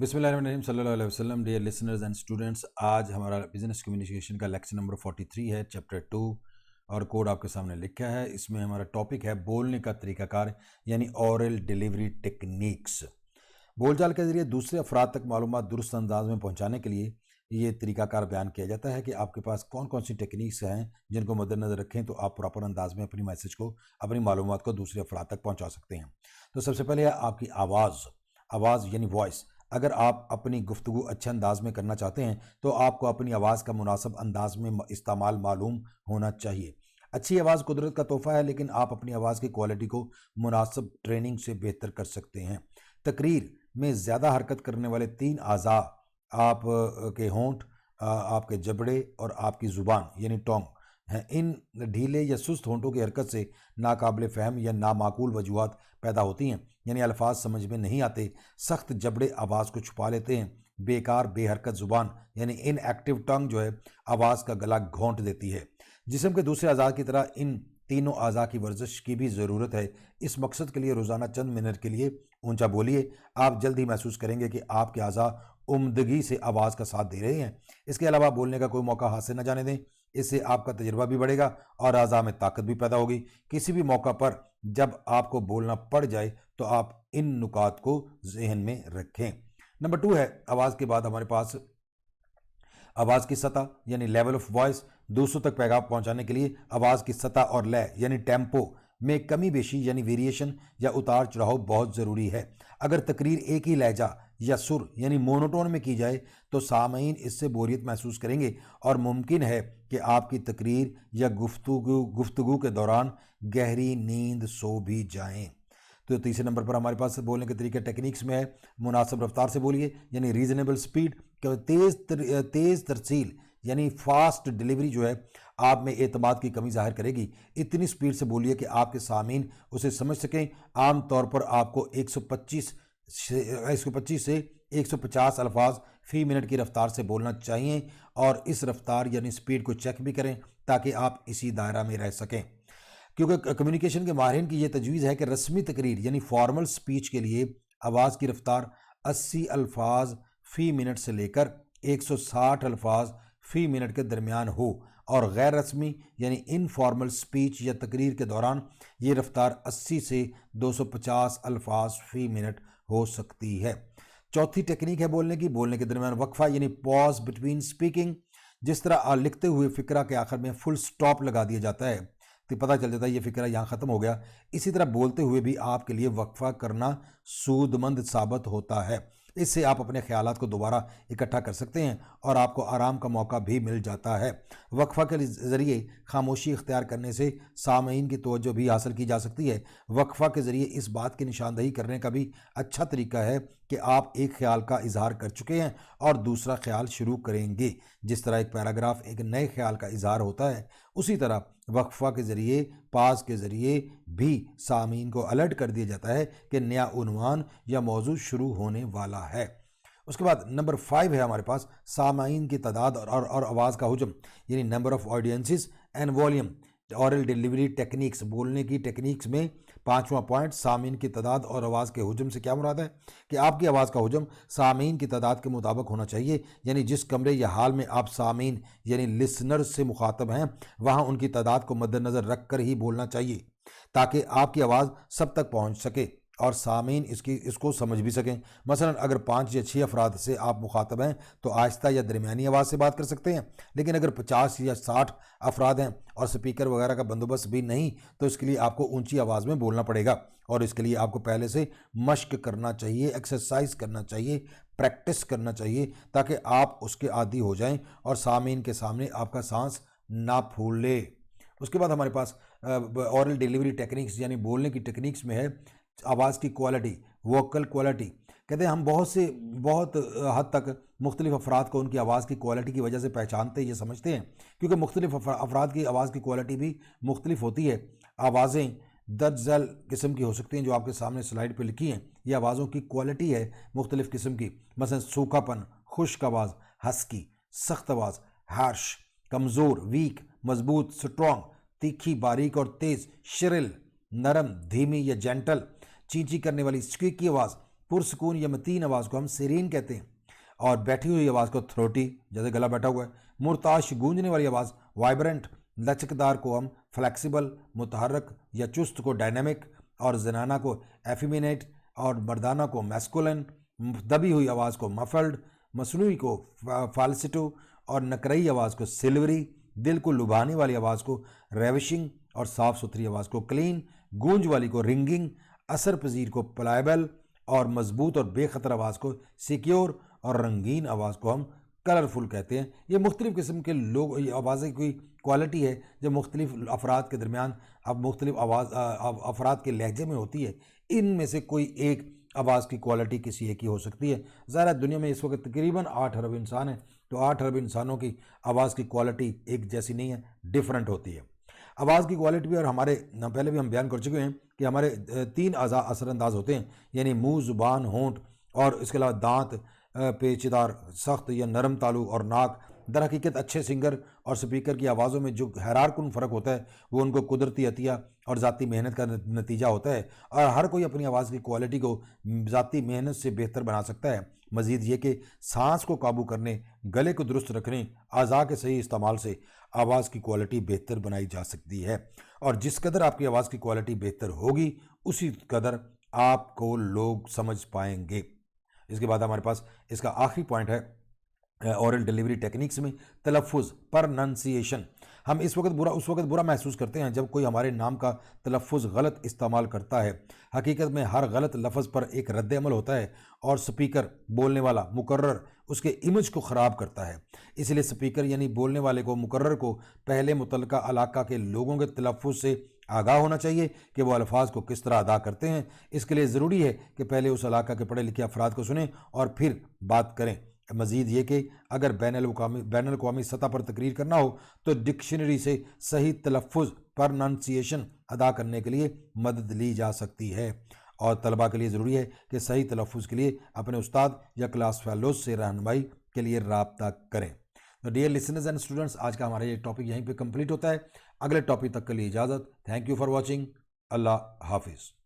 बिस्मिल्लाहिर्रहमानिर्रहीम सल्लल्लाहु अलैहि वसल्लम। डियर लिसनर्स एंड स्टूडेंट्स, आज हमारा बिजनेस कम्युनिकेशन का लेक्चर नंबर 43 है, चैप्टर 2, और कोड आपके सामने लिखा है। इसमें हमारा टॉपिक है बोलने का तरीकाकार, यानी ओरल डिलीवरी टेक्निक्स। बोलचाल के ज़रिए दूसरे अफराद तक मालूमात दुरुस्त अंदाज में पहुंचाने के लिए ये तरीकाकार बयान किया जाता है कि आपके पास कौन कौन सी टेक्निक्स हैं जिनको मद्देनज़र रखें तो आप प्रॉपर अंदाज में अपनी मैसेज को, अपनी मालूमात को दूसरे अफराद तक पहुंचा सकते हैं। तो सबसे पहले है आपकी आवाज़ यानी वॉइस। अगर आप अपनी गुफ्तगू अच्छे अंदाज में करना चाहते हैं तो आपको अपनी आवाज़ का मुनासिब अंदाज में इस्तेमाल मालूम होना चाहिए। अच्छी आवाज़ कुदरत का तोहफ़ा है, लेकिन आप अपनी आवाज़ की क्वालिटी को मुनासिब ट्रेनिंग से बेहतर कर सकते हैं। तकरीर में ज़्यादा हरकत करने वाले 3 अज़ा आप के होंठ, आपके जबड़े और आपकी ज़ुबान यानी टोंग हैं। इन ढीले या सुस्त होंठों की हरकत से नाकाबिल फ़हम या नामाकूल वजूहात पैदा होती हैं, यानी अल्फाज समझ में नहीं आते। सख्त जबड़े आवाज़ को छुपा लेते हैं। बेकार बेहरकत ज़ुबान यानी इनएक्टिव टंग जो है आवाज़ का गला घोंट देती है। जिस्म के दूसरे अज़ा की तरह इन तीनों अज़ा की वर्जिश की भी ज़रूरत है। इस मकसद के लिए रोज़ाना चंद मिनट के लिए ऊंचा बोलिए। आप जल्द ही महसूस करेंगे कि आपके अज़ा उम्दगी से आवाज़ का साथ दे रहे हैं। इसके अलावा बोलने का कोई मौका हाथ से न जाने दें, इससे आपका तजुर्बा भी बढ़ेगा और अज़ा में ताकत भी पैदा होगी। किसी भी मौका पर जब आपको बोलना पड़ जाए तो आप इन नुकात को जहन में रखें। नंबर 2 है आवाज़ के बाद हमारे पास आवाज़ की सतह यानी लेवल ऑफ वॉइस। दूसरों तक पैगाम पहुंचाने के लिए आवाज़ की सतह और लय यानी टेम्पो में कमी बेशी यानी वेरिएशन या उतार चढ़ाव बहुत ज़रूरी है। अगर तकरीर एक ही लहजा या सुर यानी मोनोटोन में की जाए तो सामईन इससे बोरियत महसूस करेंगे और मुमकिन है कि आपकी तकरीर या गुफ्तगू के दौरान गहरी नींद सो भी जाएं। तो तीसरे नंबर पर हमारे पास बोलने के तरीके टेक्निक्स में है मुनासिब रफ्तार से बोलिए यानी रीजनेबल स्पीड। तेज़ तरसील यानी फास्ट डिलीवरी जो है आप में एतमाद की कमी जाहिर करेगी। इतनी स्पीड से बोलिए कि आपके सामीन उसे समझ सकें। आम तौर पर आपको 125 से 150 अल्फाज फ़ी मिनट की रफ्तार से बोलना चाहिए, और इस रफ्तार यानी स्पीड को चेक भी करें ताकि आप इसी दायरा में रह सकें। क्योंकि कम्युनिकेशन के माहिरीन की यह तजवीज़ है कि रस्मी तकरीर यानी फॉर्मल स्पीच के लिए आवाज़ की रफ्तार 80 अल्फाज फ़ी मिनट से लेकर 160 अल्फाज फ़ी मिनट के दरमियान हो, और गैर रस्मी यानी इनफॉर्मल स्पीच या तकरीर के दौरान ये रफ्तार 80 से 250 अल्फाज फ़ी मिनट हो सकती है। चौथी टेक्निक है बोलने के दरमियान वक्फा यानी पॉज बिटवीन स्पीकिंग। जिस तरह लिखते हुए फ़िक्रा के आखिर में फुल स्टॉप लगा दिया जाता है तो पता चल जाता है ये फ़िक्रा यहाँ ख़त्म हो गया, इसी तरह बोलते हुए भी आपके लिए वक्फा करना सूदमंद साबित होता है। इससे आप अपने ख्यालात को दोबारा इकट्ठा कर सकते हैं और आपको आराम का मौका भी मिल जाता है। वक्फा के ज़रिए खामोशी इख्तियार करने से सामईन की तवज्जो भी हासिल की जा सकती है। वक्फा के ज़रिए इस बात की निशानदही करने का भी अच्छा तरीका है कि आप एक ख्याल का इजहार कर चुके हैं और दूसरा ख्याल शुरू करेंगे। जिस तरह एक पैराग्राफ एक नए ख्याल का इजहार होता है, उसी तरह वक्फा के ज़रिए, पास के ज़रिए भी सामीन को अलर्ट कर दिया जाता है कि नया उन्वान या मौजू शुरू होने वाला है। उसके बाद नंबर 5 है हमारे पास सामाइन की तादाद और आवाज़ का हुजम यानी number of audiences and volume. Oral delivery techniques, बोलने की टेक्निक्स में 5वां पॉइंट सामीन की तादाद और आवाज़ के हुजम से क्या मुराद है कि आपकी आवाज़ का हुजम सामीन की तादाद के मुताबिक होना चाहिए, यानी जिस कमरे या हाल में आप सामीन यानी लिसनर्स से मुखातब हैं वहाँ उनकी तादाद को मद्देनज़र रख कर ही बोलना चाहिए ताकि आपकी आवाज़ सब तक पहुँच सके और सामीन इसको समझ भी सकें। मसलन अगर 5 या 6 अफराद से आप मुखातब हैं तो आहिस्ता या दरमियानी आवाज़ से बात कर सकते हैं, लेकिन अगर 50 या 60 अफराद हैं और स्पीकर वगैरह का बंदोबस्त भी नहीं तो इसके लिए आपको ऊंची आवाज़ में बोलना पड़ेगा, और इसके लिए आपको पहले से मश्क करना चाहिए, एक्सरसाइज करना चाहिए, प्रैक्टिस करना चाहिए ताकि आप उसके आदी हो जाएं और सामीन के सामने आपका सांस ना फूले। उसके बाद हमारे पास ऑरल डिलीवरी टेक्निक्स यानी बोलने की टेक्निक्स में है आवाज़ की क्वालिटी, वोकल क्वालिटी। कहते हैं हम बहुत हद तक मुख्तलिफ अफराद को उनकी आवाज़ की क्वालिटी की वजह से पहचानते ये समझते हैं, क्योंकि मुख्तलिफ अफराद की आवाज़ की क्वालिटी भी मुख्तलिफ होती है। आवाज़ें दर्ज झैल किस्म की हो सकती हैं जो आपके सामने स्लाइड पर लिखी हैं। ये आवाज़ों की क्वालिटी है मुख्तलिफ किस्म की, मसलन सूखापन, खुश्क आवाज़, हस्की, सख्त आवाज़, हार्श, कमज़ोर, वीक, मजबूत, स्ट्रॉन्ग, तीखी, बारीक और तेज़, श्रिल, नरम, धीमी या जेंटल, चींची करने वाली स्क्वीकी आवाज़, پرسکون یا متین آواز کو ہم سیرین کہتے ہیں، اور بیٹھی ہوئی آواز کو تھروٹی، جیسے گلا بیٹھا ہوا ہے۔ مرتعش گونجنے والی آواز وائبرنٹ، لچکدار کو ہم فلیکسیبل، متحرک یا چست کو ڈائنامک، اور زنانہ کو ایفیمینیٹ اور مردانہ کو میسکولن، دبی ہوئی آواز کو مفلڈ، مصنوعی کو فالسٹو اور نکرئی آواز کو سلوری، دل کو لبھانے والی آواز کو ریوشنگ اور صاف ستھری آواز کو کلین، گونج والی کو رنگنگ، اثر پذیر کو پلائبل اور مضبوط اور بے خطر آواز کو سیکیور، اور رنگین آواز کو ہم کلرفل کہتے ہیں۔ یہ مختلف قسم کے لوگ آوازیں کی کوالٹی ہے جو مختلف افراد کے درمیان اب مختلف افراد کے لہجے میں ہوتی ہے۔ ان میں سے کوئی ایک آواز کی کوالٹی کسی ایک کی ہو سکتی ہے۔ ظاہر دنیا میں اس وقت تقریباً 8 ارب انسان ہیں، تو 8 ارب انسانوں کی آواز کی کوالٹی ایک جیسی نہیں ہے، ڈیفرنٹ ہوتی ہے۔ آواز کی کوالٹی بھی، اور ہمارے پہلے بھی ہم بیان کر چکے ہیں کہ ہمارے 3 اعضاء اثر انداز ہوتے ہیں، یعنی منہ، زبان، ہونٹ، اور اس کے علاوہ دانت، پیچیدار، سخت یا نرم تالو، اور ناک۔ در حقیقت اچھے سنگر اور سپیکر کی آوازوں میں جو حیران کن فرق ہوتا ہے وہ ان کو قدرتی عطیہ اور ذاتی محنت کا نتیجہ ہوتا ہے، اور ہر کوئی اپنی آواز کی کوالٹی کو ذاتی محنت سے بہتر بنا سکتا ہے۔ مزید یہ کہ سانس کو قابو کرنے، گلے کو درست رکھنے، اعضاء کے صحیح استعمال سے آواز کی کوالٹی بہتر بنائی جا سکتی ہے، اور جس قدر آپ کی آواز کی کوالٹی بہتر ہوگی اسی قدر آپ کو لوگ سمجھ پائیں گے۔ اس کے بعد ہمارے پاس اس کا آخری پوائنٹ ہے اورل ڈیلیوری ٹیکنیکس میں تلفظ، پرننسیشن۔ ہم اس وقت برا محسوس کرتے ہیں جب کوئی ہمارے نام کا تلفظ غلط استعمال کرتا ہے۔ حقیقت میں ہر غلط لفظ پر ایک رد عمل ہوتا ہے، اور سپیکر، بولنے والا، مقرر اس کے امیج کو خراب کرتا ہے۔ اس لیے سپیکر یعنی بولنے والے کو، مقرر کو پہلے متعلقہ علاقہ کے لوگوں کے تلفظ سے آگاہ ہونا چاہیے کہ وہ الفاظ کو کس طرح ادا کرتے ہیں۔ اس کے لیے ضروری ہے کہ پہلے اس علاقہ کے پڑھے لکھے افراد کو سنیں اور پھر بات کریں۔ مزید یہ کہ اگر بین الاقوامی سطح پر تقریر کرنا ہو تو ڈکشنری سے صحیح تلفظ، پرننسیشن ادا کرنے کے لیے مدد لی جا سکتی ہے، اور طلباء کے لیے ضروری ہے کہ صحیح تلفظ کے لیے اپنے استاد یا کلاس فیلوز سے رہنمائی کے لیے رابطہ کریں۔ تو ڈیئر لسنرز اینڈ اسٹوڈنٹس، آج کا ہمارا یہ ٹاپک یہیں پہ کمپلیٹ ہوتا ہے۔ اگلے ٹاپک تک کے لیے اجازت۔ Thank you for watching. اللہ حافظ۔